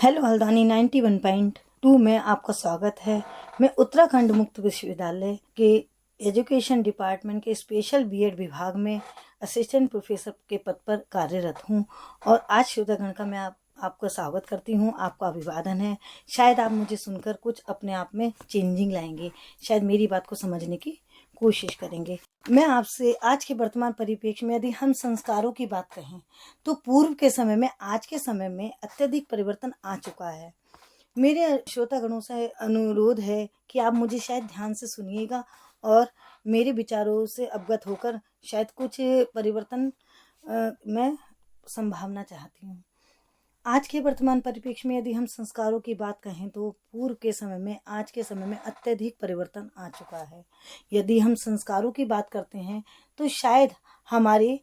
Hello Haldwani 91.2 में आपका स्वागत है। मैं उत्तराखंड मुक्त विश्वविद्यालय के एजुकेशन डिपार्टमेंट के स्पेशल बीएड विभाग में असिस्टेंट प्रोफेसर के पद पर कार्यरत हूं और आज श्रोतागण का मैं आपका स्वागत करती हूं। आपका अभिवादन है। शायद आप मुझे सुनकर कुछ अपने आप में चेंजिंग लाएंगे, शायद मेरी बात को समझने की कोशिश करेंगे। मैं आपसे आज के वर्तमान परिप्रेक्ष्य में यदि हम संस्कारों की बात कहें तो पूर्व के समय में आज के समय में अत्यधिक परिवर्तन आ चुका है। मेरे श्रोतागणों से अनुरोध है कि आप मुझे शायद ध्यान से सुनिएगा और मेरे विचारों से अवगत होकर शायद कुछ परिवर्तन मैं संभावना चाहती हूँ। आज के वर्तमान परिप्रेक्ष्य में यदि हम संस्कारों की बात कहें तो पूर्व के समय में आज के समय में अत्यधिक परिवर्तन आ चुका है। यदि हम संस्कारों की बात करते हैं तो शायद हमारे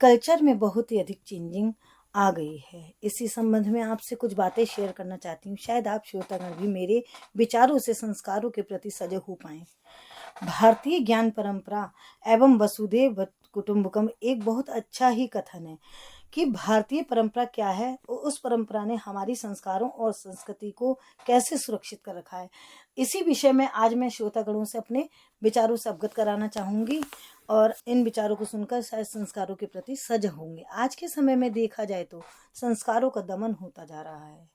कल्चर में बहुत ही अधिक चेंजिंग आ गई है। इसी संबंध में आपसे कुछ बातें शेयर करना चाहती हूँ। शायद आप श्रोतागण भी मेरे विचारों से संस्कारों के प्रति सजग हो पाएं। भारतीय ज्ञान परंपरा एवं वसुधैव कुटुंबकम एक बहुत अच्छा ही कथन है कि भारतीय परंपरा क्या है और उस परंपरा ने हमारी संस्कारों और संस्कृति को कैसे सुरक्षित कर रखा है। इसी विषय में आज मैं श्रोतागणों से अपने विचारों से अवगत कराना चाहूँगी और इन विचारों को सुनकर शायद संस्कारों के प्रति सजग होंगे। आज के समय में देखा जाए तो संस्कारों का दमन होता जा रहा है।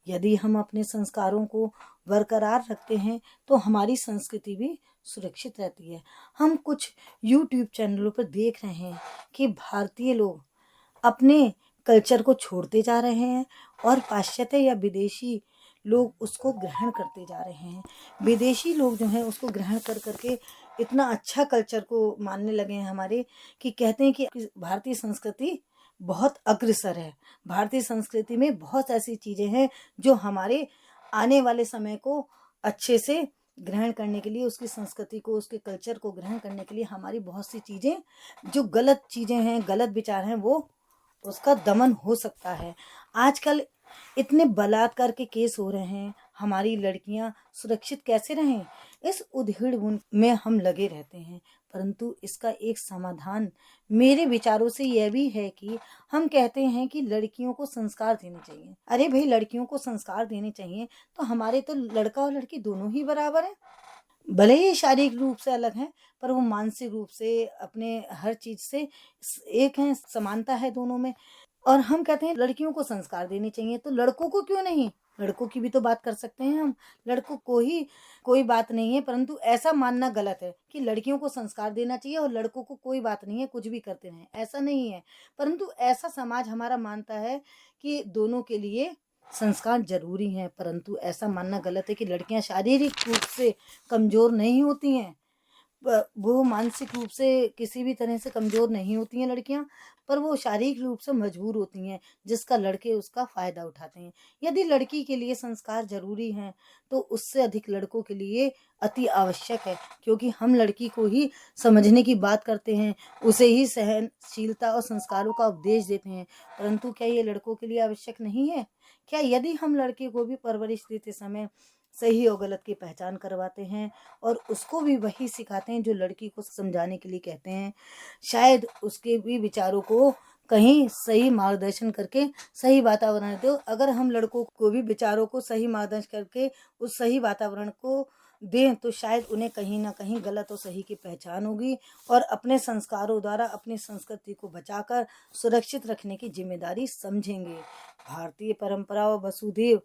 यदि हम अपने संस्कारों को बरकरार रखते हैं तो हमारी संस्कृति भी सुरक्षित रहती है। हम कुछ यूट्यूब चैनलों पर देख रहे हैं कि भारतीय लोग अपने कल्चर को छोड़ते जा रहे हैं और पाश्चात्य या विदेशी लोग उसको ग्रहण करते जा रहे हैं। विदेशी लोग जो हैं उसको ग्रहण कर करके इतना अच्छा कल्चर को मानने लगे हैं हमारे कि कहते हैं कि भारतीय संस्कृति बहुत अग्रसर है। भारतीय संस्कृति में बहुत ऐसी चीज़ें हैं जो हमारे आने वाले समय को अच्छे से ग्रहण करने के लिए, उसकी संस्कृति को, उसके कल्चर को ग्रहण करने के लिए हमारी बहुत सी चीज़ें जो गलत चीज़ें हैं, गलत विचार हैं, वो उसका दमन हो सकता है। आजकल इतने बलात्कार के केस हो रहे हैं, हमारी लड़कियां सुरक्षित कैसे रहें, इस उधेड़-बुन में हम लगे रहते हैं। परंतु इसका एक समाधान मेरे विचारों से यह भी है कि हम कहते हैं कि लड़कियों को संस्कार देने चाहिए। अरे भाई, लड़कियों को संस्कार देने चाहिए तो हमारे तो लड़का और लड़की दोनों ही बराबर हैं। भले ही शारीरिक रूप से अलग हैं पर वो मानसिक रूप से, अपने हर चीज से एक हैं, समानता है दोनों में। और हम कहते हैं लड़कियों को संस्कार देने चाहिए, तो लड़कों को क्यों नहीं? लड़कों की भी तो बात कर सकते हैं हम। लड़कों को ही कोई बात नहीं है, परंतु ऐसा मानना गलत है कि लड़कियों को संस्कार देना चाहिए और लड़कों को कोई बात नहीं है, कुछ भी करते रहें, ऐसा नहीं है। परंतु ऐसा समाज हमारा मानता है कि दोनों के लिए संस्कार जरूरी हैं। परंतु ऐसा मानना गलत है कि लड़कियां शारीरिक रूप से कमजोर नहीं होती हैं, वो मानसिक रूप से किसी भी तरह से कमज़ोर नहीं होती हैं लड़कियां, पर वो शारीरिक रूप से मजबूर होती हैं, जिसका लड़के उसका फ़ायदा उठाते हैं। यदि लड़की के लिए संस्कार जरूरी हैं तो उससे अधिक लड़कों के लिए अति आवश्यक है, क्योंकि हम लड़की को ही समझने की बात करते हैं, उसे ही सहनशीलता और संस्कारों का उपदेश देते हैं। परंतु क्या ये लड़कों के लिए आवश्यक नहीं है? क्या यदि हम लड़के को भी परवरिश देते समय सही और गलत की पहचान करवाते हैं और उसको भी वही सिखाते हैं जो लड़की को समझाने के लिए कहते हैं, शायद उसके भी विचारों को कहीं सही मार्गदर्शन करके सही वातावरण दो। अगर हम लड़कों को भी विचारों को सही मार्गदर्शन करके उस सही वातावरण को दें तो शायद उन्हें कहीं ना कहीं गलत और सही की पहचान होगी और अपने संस्कारों द्वारा अपनी संस्कृति को बचाकर सुरक्षित रखने की जिम्मेदारी समझेंगे। भारतीय परंपरा और वसुधैव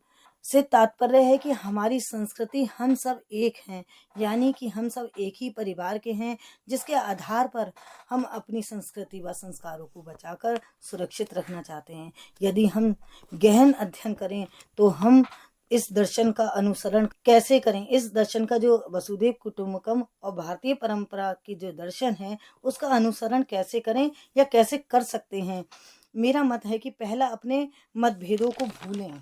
से तात्पर्य है कि हमारी संस्कृति हम सब एक हैं, यानी कि हम सब एक ही परिवार के हैं, जिसके आधार पर हम अपनी संस्कृति व संस्कारों को बचाकर सुरक्षित रखना चाहते हैं। यदि हम गहन अध्ययन करें तो हम इस दर्शन का अनुसरण कैसे करें, इस दर्शन का जो वसुधैव कुटुंबकम और भारतीय परंपरा की जो दर्शन है उसका अनुसरण कैसे करें या कैसे कर सकते हैं। मेरा मत है कि पहला अपने मतभेदों को भूलें,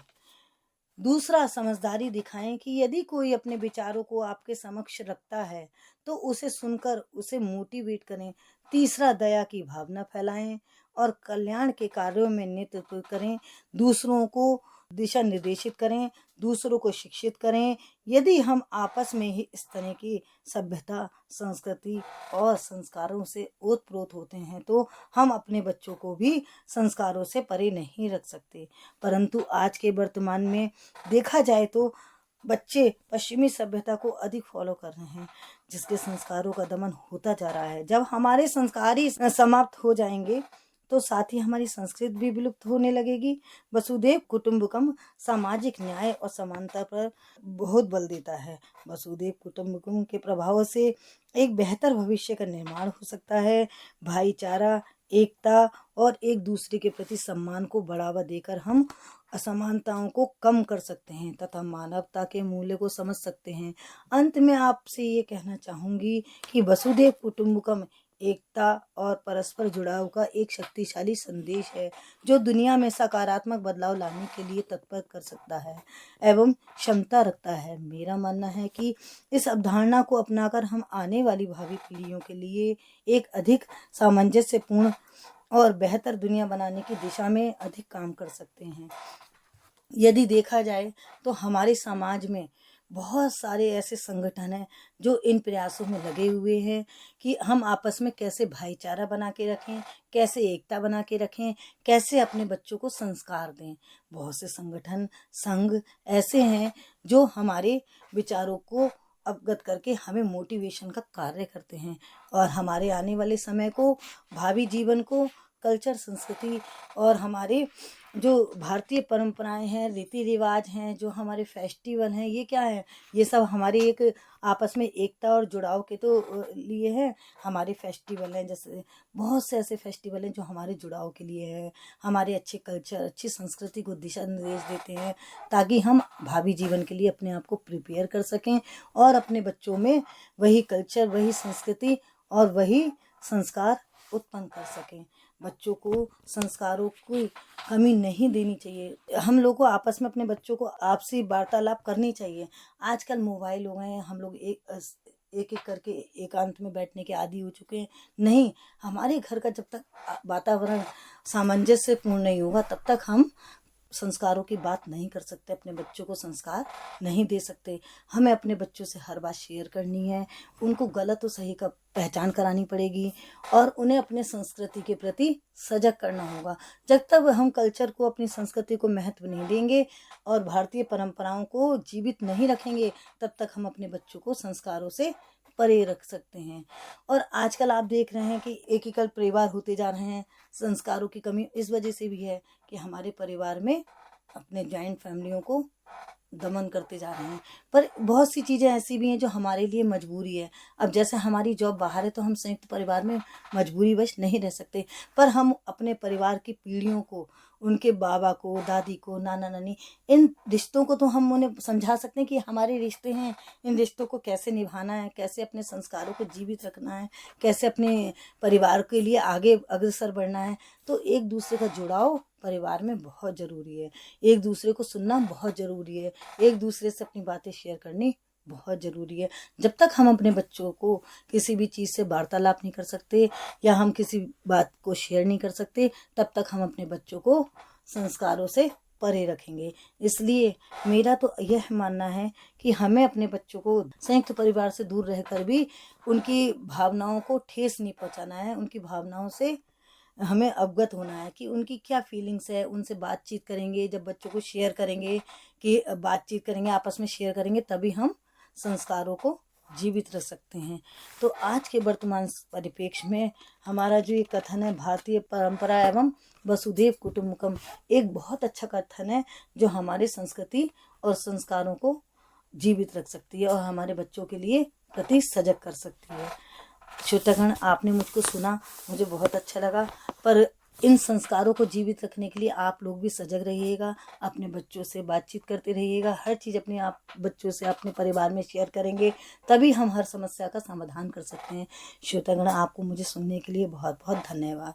दूसरा समझदारी दिखाएं कि यदि कोई अपने विचारों को आपके समक्ष रखता है तो उसे सुनकर उसे मोटिवेट करें, तीसरा दया की भावना फैलाएं और कल्याण के कार्यों में नेतृत्व करें, दूसरों को दिशा निर्देशित करें, दूसरों को शिक्षित करें। यदि हम आपस में ही इस तरह की सभ्यता, संस्कृति और संस्कारों से ओत-प्रोत होते हैं तो हम अपने बच्चों को भी संस्कारों से परे नहीं रख सकते। परंतु आज के वर्तमान में देखा जाए तो बच्चे पश्चिमी सभ्यता को अधिक फॉलो कर रहे हैं, जिसके संस्कारों का दमन होता जा रहा है। जब हमारे संस्कार ही समाप्त हो जाएंगे तो साथ ही हमारी संस्कृति भी विलुप्त होने लगेगी। वसुधैव कुटुंबकम सामाजिक न्याय और समानता पर बहुत बल देता है। वसुधैव कुटुंबकम के प्रभाव से एक बेहतर भविष्य का निर्माण हो सकता है। भाईचारा, एकता और एक दूसरे के प्रति सम्मान को बढ़ावा देकर हम असमानताओं को कम कर सकते हैं तथा मानवता के मूल्य को समझ सकते हैं। अंत में आपसे ये कहना चाहूँगी कि वसुधैव कुटुंबकम एकता और परस्पर जुड़ाव का एक शक्तिशाली संदेश है जो दुनिया में सकारात्मक बदलाव लाने के लिए तत्पर कर सकता है एवं क्षमता रखता है। मेरा मानना है कि इस अवधारणा को अपनाकर हम आने वाली भावी पीढ़ियों के लिए एक अधिक सामंजस्यपूर्ण और बेहतर दुनिया बनाने की दिशा में अधिक काम कर सकते हैं। यदि देखा जाए तो हमारे समाज में बहुत सारे ऐसे संगठन हैं जो इन प्रयासों में लगे हुए हैं कि हम आपस में कैसे भाईचारा बना के रखें, कैसे एकता बना के रखें, कैसे अपने बच्चों को संस्कार दें। बहुत से संगठन, संघ ऐसे हैं जो हमारे विचारों को अवगत करके हमें मोटिवेशन का कार्य करते हैं और हमारे आने वाले समय को, भावी जीवन को, कल्चर, संस्कृति और हमारे जो भारतीय परंपराएं हैं, रीति रिवाज हैं, जो हमारे फेस्टिवल हैं, ये क्या है, ये सब हमारे एक आपस में एकता और जुड़ाव के तो लिए हैं। हमारे फेस्टिवल हैं, जैसे बहुत से ऐसे फेस्टिवल हैं जो हमारे जुड़ाव के लिए है, हमारे अच्छे कल्चर, अच्छी संस्कृति को दिशा निर्देश देते हैं ताकि हम भावी जीवन के लिए अपने आप को प्रिपेयर कर सकें और अपने बच्चों में वही कल्चर, वही संस्कृति और वही संस्कार उत्पन्न कर सकें। बच्चों को संस्कारों की कमी नहीं देनी चाहिए। हम लोग को आपस में अपने बच्चों को आपसी वार्तालाप करनी चाहिए। आजकल मोबाइल हो गए हैं, हम लोग एक एक करके एकांत में बैठने के आदी हो चुके हैं। नहीं, हमारे घर का जब तक वातावरण सामंजस्यपूर्ण नहीं होगा तब तक हम संस्कारों की बात नहीं कर सकते, अपने बच्चों को संस्कार नहीं दे सकते। हमें अपने बच्चों से हर बात शेयर करनी है, उनको गलत और सही का पहचान करानी पड़ेगी और उन्हें अपने संस्कृति के प्रति सजग करना होगा। जब तक हम कल्चर को, अपनी संस्कृति को महत्व नहीं देंगे और भारतीय परंपराओं को जीवित नहीं रखेंगे तब तक हम अपने बच्चों को संस्कारों से परे रख सकते हैं। और आजकल आप देख रहे हैं कि एकीकल परिवार होते जा रहे हैं। संस्कारों की कमी इस वजह से भी है कि हमारे परिवार में अपने जॉइंट फैमिलियों को दमन करते जा रहे हैं। पर बहुत सी चीज़ें ऐसी भी हैं जो हमारे लिए मजबूरी है। अब जैसे हमारी जॉब बाहर है तो हम संयुक्त परिवार में मजबूरीवश नहीं रह सकते, पर हम अपने परिवार की पीढ़ियों को, उनके बाबा को, दादी को, नाना नानी, इन रिश्तों को तो हम उन्हें समझा सकते हैं कि हमारे रिश्ते हैं, इन रिश्तों को कैसे निभाना है, कैसे अपने संस्कारों को जीवित रखना है, कैसे अपने परिवार के लिए आगे अग्रसर बढ़ना है। तो एक दूसरे का जुड़ाव परिवार में बहुत ज़रूरी है। एक दूसरे को सुनना बहुत ज़रूरी है। एक दूसरे से अपनी बातें शेयर करनी बहुत ज़रूरी है। जब तक हम अपने बच्चों को किसी भी चीज़ से वार्तालाप नहीं कर सकते या हम किसी बात को शेयर नहीं कर सकते, तब तक हम अपने बच्चों को संस्कारों से परे रखेंगे। इसलिए मेरा तो यह मानना है कि हमें अपने बच्चों को संयुक्त परिवार से दूर रहकर भी उनकी भावनाओं को ठेस नहीं पहुंचाना है। उनकी भावनाओं से हमें अवगत होना है कि उनकी क्या फीलिंग्स है। उनसे बातचीत करेंगे, जब बच्चों को शेयर करेंगे, कि बातचीत करेंगे, आपस में शेयर करेंगे, तभी हम संस्कारों को जीवित रख सकते हैं। तो आज के वर्तमान परिप्रेक्ष्य में हमारा जो ये कथन है, भारतीय परंपरा एवं वसुधैव कुटुंबकम, एक बहुत अच्छा कथन है जो हमारे संस्कृति और संस्कारों को जीवित रख सकती है और हमारे बच्चों के लिए प्रति सजग कर सकती है। श्रोतागण, आपने मुझको सुना, मुझे बहुत अच्छा लगा। पर इन संस्कारों को जीवित रखने के लिए आप लोग भी सजग रहिएगा, अपने बच्चों से बातचीत करते रहिएगा। हर चीज़ अपने आप बच्चों से, अपने परिवार में शेयर करेंगे, तभी हम हर समस्या का समाधान कर सकते हैं। श्रोतागण, आपको मुझे सुनने के लिए बहुत बहुत धन्यवाद।